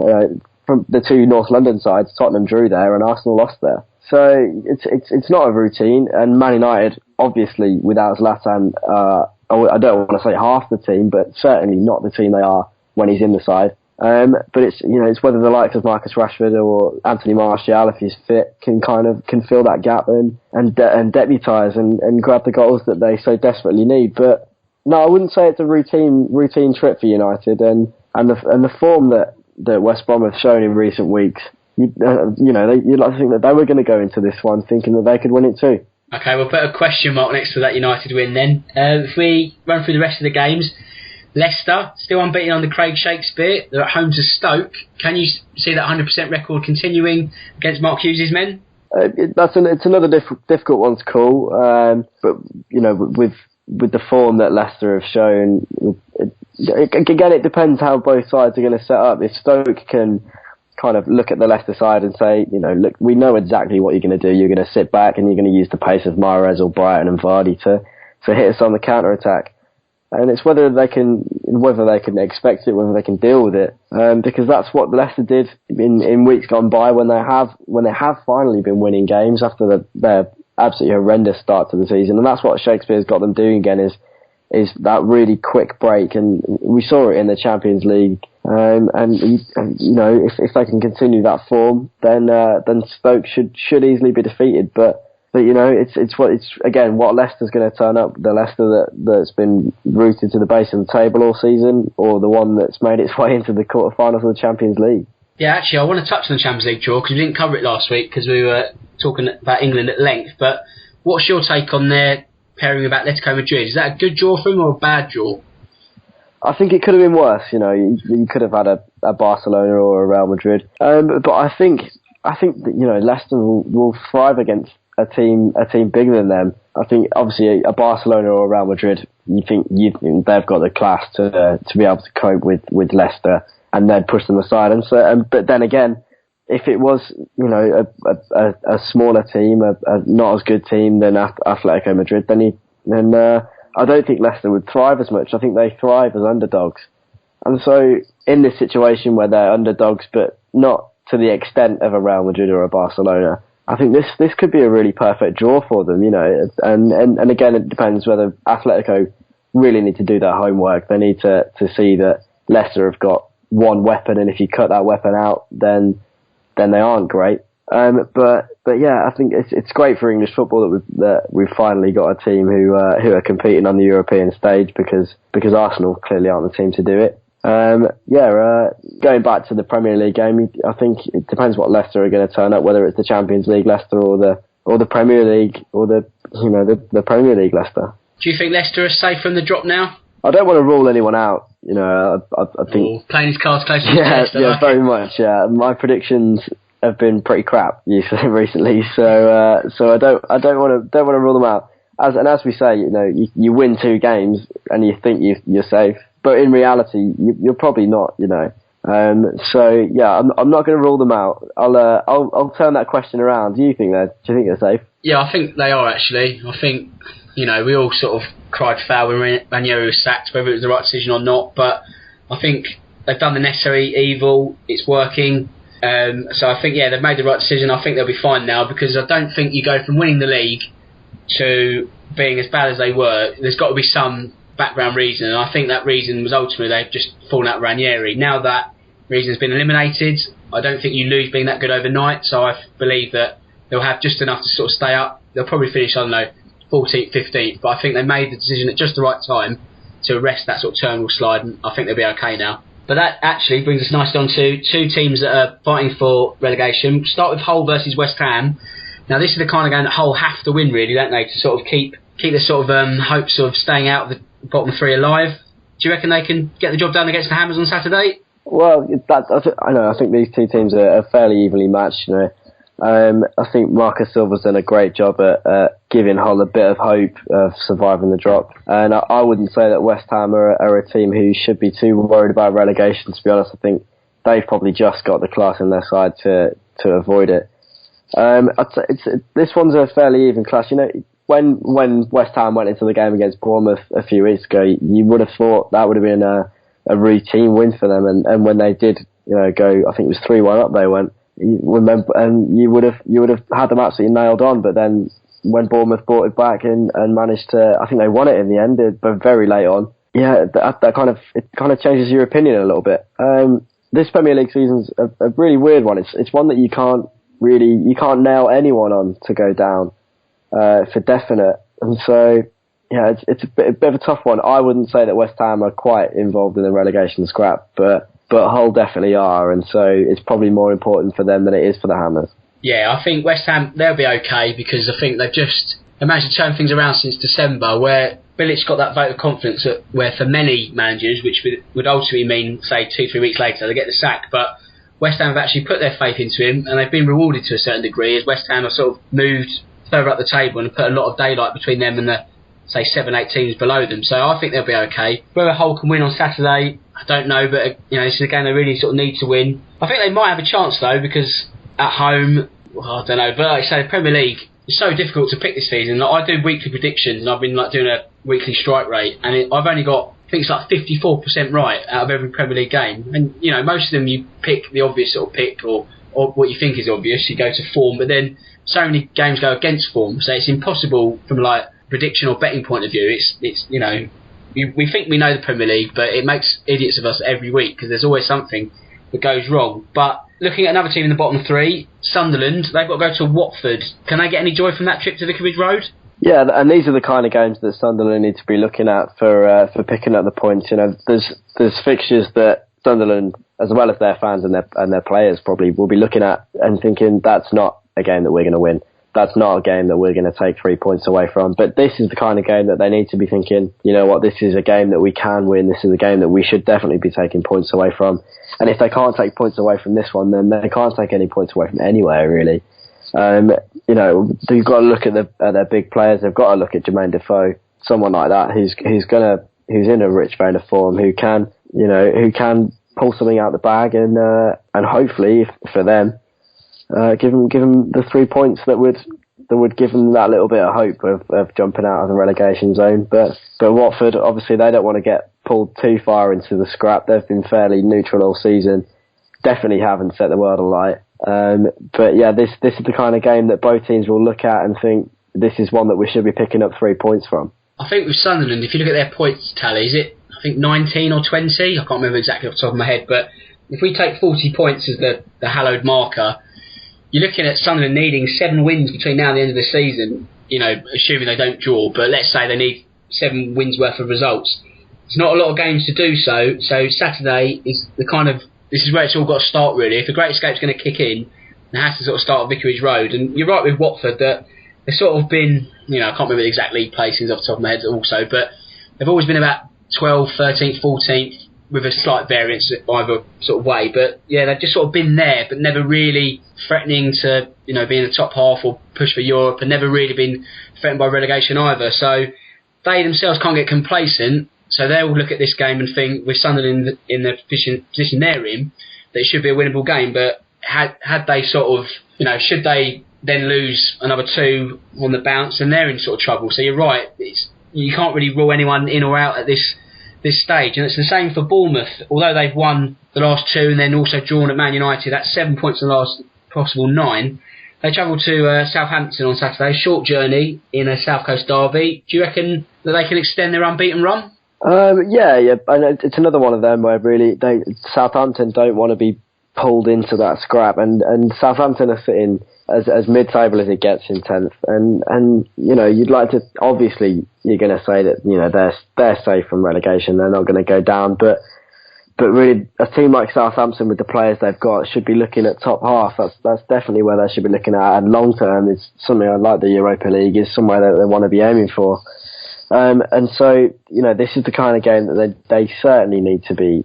From the two North London sides, Tottenham drew there and Arsenal lost there. So it's not a routine, and Man United, obviously, without Zlatan, I don't want to say half the team, but certainly not the team they are when he's in the side. But it's whether the likes of Marcus Rashford or Anthony Martial, if he's fit, can fill that gap and deputise and grab the goals that they so desperately need. But no, I wouldn't say it's a routine trip for United, and the form that West Brom have shown in recent weeks. You'd like to think that they were going to go into this one thinking that they could win it too. Okay, we'll put a question mark next to that United win then. If we run through the rest of the games, Leicester, still unbeaten under Craig Shakespeare. They're at home to Stoke. Can you see that 100% record continuing against Mark Hughes' men? It's another difficult one to call. But, with the form that Leicester have shown, again, it depends how both sides are going to set up. If Stoke can kind of look at the Leicester side and say, look, we know exactly what you're going to do. You're going to sit back and you're going to use the pace of Mahrez or Brighton and Vardy to hit us on the counter-attack. And it's whether they can expect it, whether they can deal with it, because that's what Leicester did in weeks gone by when they have finally been winning games after their absolutely horrendous start to the season. And that's what Shakespeare's got them doing again is that really quick break, and we saw it in the Champions League. If they can continue that form, then Stoke should easily be defeated. But what Leicester's going to turn up, the Leicester that's been rooted to the base of the table all season, or the one that's made its way into the quarterfinals of the Champions League. Yeah, actually, I want to touch on the Champions League draw because we didn't cover it last week because we were talking about England at length. But what's your take on their pairing with Atletico Madrid? Is that a good draw for them or a bad draw? I think it could have been worse. You could have had a Barcelona or a Real Madrid. But I think that Leicester will thrive against a team bigger than them. I think obviously a Barcelona or a Real Madrid, you think they've got the class to be able to cope with Leicester and then push them aside. But then again, if it was a smaller team, a not as good team than Atletico Madrid, then I don't think Leicester would thrive as much. I think they thrive as underdogs. And so in this situation where they're underdogs, but not to the extent of a Real Madrid or a Barcelona, I think this could be a really perfect draw for them, And again, it depends whether Atletico really need to do their homework. They need to see that Leicester have got one weapon, and if you cut that weapon out, then they aren't great. But yeah, I think it's great for English football that we've finally got a team who are competing on the European stage because Arsenal clearly aren't the team to do it. Going back to the Premier League game, I think it depends what Leicester are going to turn up, whether it's the Champions League Leicester or the Premier League or the Premier League Leicester. Do you think Leicester are safe from the drop now? I don't want to rule anyone out. I think playing his cards close to his chest. Very much. Yeah, my predictions have been pretty crap recently, so I don't want to rule them out. As we say, you win 2 games and you think you're safe, but in reality you're probably not. I'm not going to rule them out. I'll turn that question around. Do you think they're safe? Yeah, I think they are actually. I think we all sort of cried foul when Ranieri was sacked, whether it was the right decision or not. But I think they've done the necessary evil. It's working. So I think they've made the right decision. I think they'll be fine now, because I don't think you go from winning the league to being as bad as they were. There's got to be some background reason, and I think that reason was ultimately they've just fallen out with Ranieri. Now that reason's been eliminated, I don't think you lose being that good overnight, so I believe that they'll have just enough to sort of stay up. They'll probably finish, 14th, 15th, but I think they made the decision at just the right time to arrest that sort of terminal slide, and I think they'll be okay now. But that actually brings us nicely on to 2 teams that are fighting for relegation. We'll start with Hull versus West Ham. Now this is the kind of game that Hull have to win, really, don't they, to sort of keep their sort of hopes of staying out of the bottom 3 alive. Do you reckon they can get the job done against the Hammers on Saturday? Well, I think these 2 teams are fairly evenly matched. I think Marcus Silva's done a great job at giving Hull a bit of hope of surviving the drop, and I wouldn't say that West Ham are a team who should be too worried about relegation. To be honest, I think they've probably just got the class in their side to avoid it. This one's a fairly even clash. When West Ham went into the game against Bournemouth a few weeks ago, you would have thought that would have been a routine win for them, and when they did go, I think it was 3-1 up, they went. You remember, and you would have had them absolutely nailed on. But then when Bournemouth brought it back and managed to, I think they won it in the end, but very late on. Yeah, that kind of changes your opinion a little bit. This Premier League season's a really weird one. It's one that you can't nail anyone on to go down for definite, and so it's a bit of a tough one. I wouldn't say that West Ham are quite involved in the relegation scrap, but Hull definitely are, and so it's probably more important for them than it is for the Hammers. Yeah, I think West Ham, they'll be okay, because I think they managed to turn things around since December, where Bilic got that vote of confidence where for many managers, which would ultimately mean, say, 2-3 weeks later, they get the sack, but West Ham have actually put their faith into him, and they've been rewarded to a certain degree, as West Ham have sort of moved further up the table and put a lot of daylight between them and the, say, 7-8 teams below them. So I think they'll be okay. Whether Hull can win on Saturday, I don't know, but this is a game they really sort of need to win. I think they might have a chance though, because at home, I don't know, but like I say, the Premier League is so difficult to pick this season. I do weekly predictions, and I've been doing a weekly strike rate, and I've only got, I think it's 54% right out of every Premier League game. And most of them you pick the obvious sort of pick, or what you think is obvious. You go to form, but then so many games go against form, so it's impossible from prediction or betting point of view. It's we think we know the Premier League, but it makes idiots of us every week, because there's always something that goes wrong. But looking at another team in the bottom 3, Sunderland, they've got to go to Watford. Can they get any joy from that trip to Vicarage Road? Yeah, and these are the kind of games that Sunderland need to be looking at for picking up the points. There's fixtures that Sunderland, as well as their fans and their players, probably will be looking at and thinking, that's not a game that we're going to win. That's not a game that we're going to take 3 points away from. But this is the kind of game that they need to be thinking, this is a game that we can win. This is a game that we should definitely be taking points away from. And if they can't take points away from this one, then they can't take any points away from anywhere, really. They've got to look at their big players. They've got to look at Jermaine Defoe, someone like that who's in a rich vein of form, who can pull something out the bag and hopefully for them, give them the 3 points that would give them that little bit of hope of jumping out of the relegation zone. But Watford, obviously, they don't want to get pulled too far into the scrap. They've been fairly neutral all season. Definitely haven't set the world alight. But yeah, this is the kind of game that both teams will look at and think, this is one that we should be picking up 3 points from. I think with Sunderland, if you look at their points tally, is it, I think, 19 or 20? I can't remember exactly off the top of my head, but if we take 40 points as the hallowed marker, you're looking at Sunderland needing 7 wins between now and the end of the season, assuming they don't draw, but let's say they need 7 wins worth of results. There's not a lot of games to do so. So Saturday is this is where it's all got to start really. If the Great Escape's going to kick in, it has to sort of start at Vicarage Road. And you're right with Watford that they've sort of been, I can't remember the exact league placings off the top of my head also, but they've always been about 12th, 13th, 14th with a slight variance either sort of way. But yeah, they've just sort of been there, but never really threatening to, be in the top half or push for Europe, and never really been threatened by relegation either. So they themselves can't get complacent. So they'll look at this game and think, with Sunderland in the position they're in, that it should be a winnable game. But had they sort of, should they then lose another 2 on the bounce, and they're in sort of trouble. So you're right, you can't really rule anyone in or out at this stage. And it's the same for Bournemouth. Although they've won the last 2 and then also drawn at Man United, that's 7 points in the last possible 9. They travel to Southampton on Saturday, short journey in a South Coast derby. Do you reckon that they can extend their unbeaten run? Yeah, and it's another one of them where really Southampton don't want to be pulled into that scrap, and Southampton are sitting as mid-table as it gets in 10th, and you'd like to, obviously you're going to say that they're safe from relegation, they're not going to go down, but really a team like Southampton with the players they've got should be looking at top half. That's definitely where they should be looking at, and long term is something like the Europa League is somewhere that they want to be aiming for. And so, this is the kind of game that they certainly need to be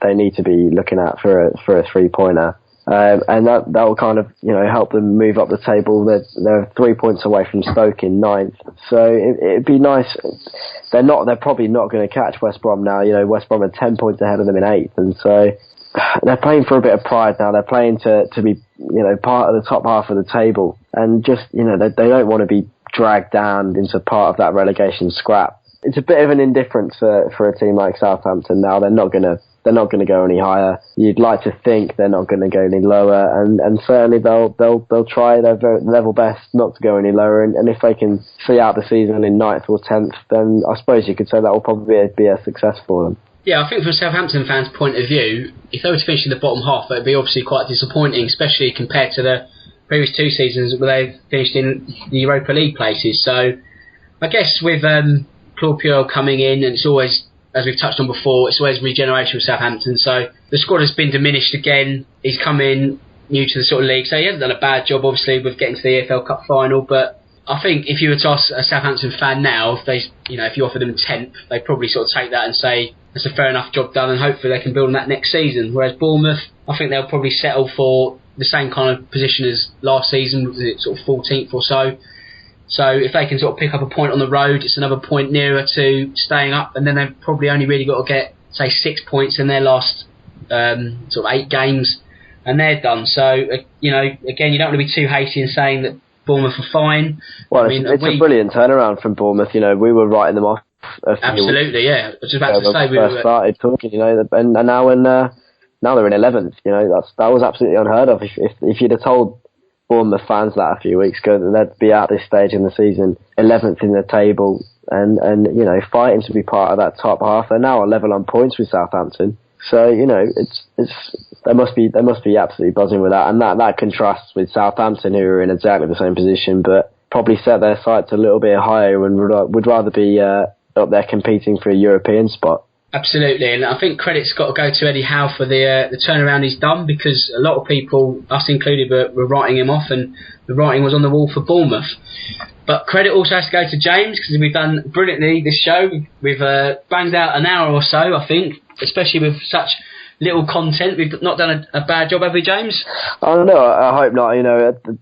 looking at for a 3-pointer. And that will kind of, help them move up the table. They're 3 points away from Stoke in 9th. So it'd be nice. They're probably not going to catch West Brom now. West Brom are 10 points ahead of them in 8th. And so they're playing for a bit of pride now. They're playing to be, part of the top half of the table. And just, they don't want to be dragged down into part of that relegation scrap. It's a bit of an indifference for a team like Southampton now. They're not going to go any higher. You'd like to think they're not going to go any lower, and certainly they'll try their level best not to go any lower. And if they can see out the season in 9th or 10th, then I suppose you could say that will probably be a success for them. Yeah, I think from a Southampton fans' point of view, if they were to finish in the bottom half, it would be obviously quite disappointing, especially compared to the previous 2 seasons where they've finished in the Europa League places. So I guess with Claude Puel coming in, and it's always, as we've touched on before, it's always regeneration with Southampton. So the squad has been diminished again. He's come in new to the sort of league, so he hasn't done a bad job, obviously, with getting to the EFL Cup final. But I think if you were to ask a Southampton fan now, if you offer them 10th, they'd probably sort of take that and say that's a fair enough job done, and hopefully they can build on that next season. Whereas Bournemouth, I think they'll probably settle for the same kind of position as last season, was it sort of 14th or so. So if they can sort of pick up a point on the road, it's another point nearer to staying up, and then they've probably only really got to get, say, 6 points in their last sort of 8 games, and they're done. So, again, you don't want to be too hasty in saying that Bournemouth are fine. Well, it's a brilliant turnaround from Bournemouth. We were writing them off a few absolutely, weeks. Yeah. I was about to say we started talking, and now they're in 11th. That was absolutely unheard of. If you'd have told Bournemouth fans that a few weeks ago, that they'd be at this stage in the season 11th in the table and fighting to be part of that top half. They're now a level on points with Southampton, so they must be absolutely buzzing with that, and that contrasts with Southampton, who are in exactly the same position but probably set their sights a little bit higher and would rather be up there competing for a European spot. Absolutely, and I think credit's got to go to Eddie Howe for the turnaround he's done, because a lot of people, us included, were writing him off, and the writing was on the wall for Bournemouth. But credit also has to go to James, because we've done brilliantly this show. We've banged out an hour or so, I think, especially with such little content. We've not done a bad job, have we, James? I don't know, I hope not.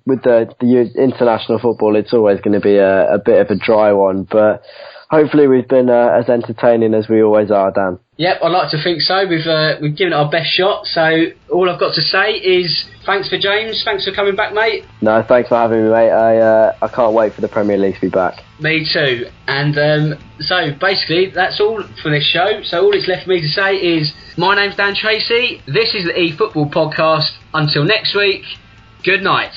With the international football, it's always going to be a bit of a dry one, but hopefully we've been as entertaining as we always are, Dan. Yep, I'd like to think so. We've given it our best shot. So all I've got to say is thanks for James. Thanks for coming back, mate. No, thanks for having me, mate. I can't wait for the Premier League to be back. Me too. And so basically that's all for this show. So all it's left for me to say is my name's Dan Tracy. This is the eFootball Podcast. Until next week, good night.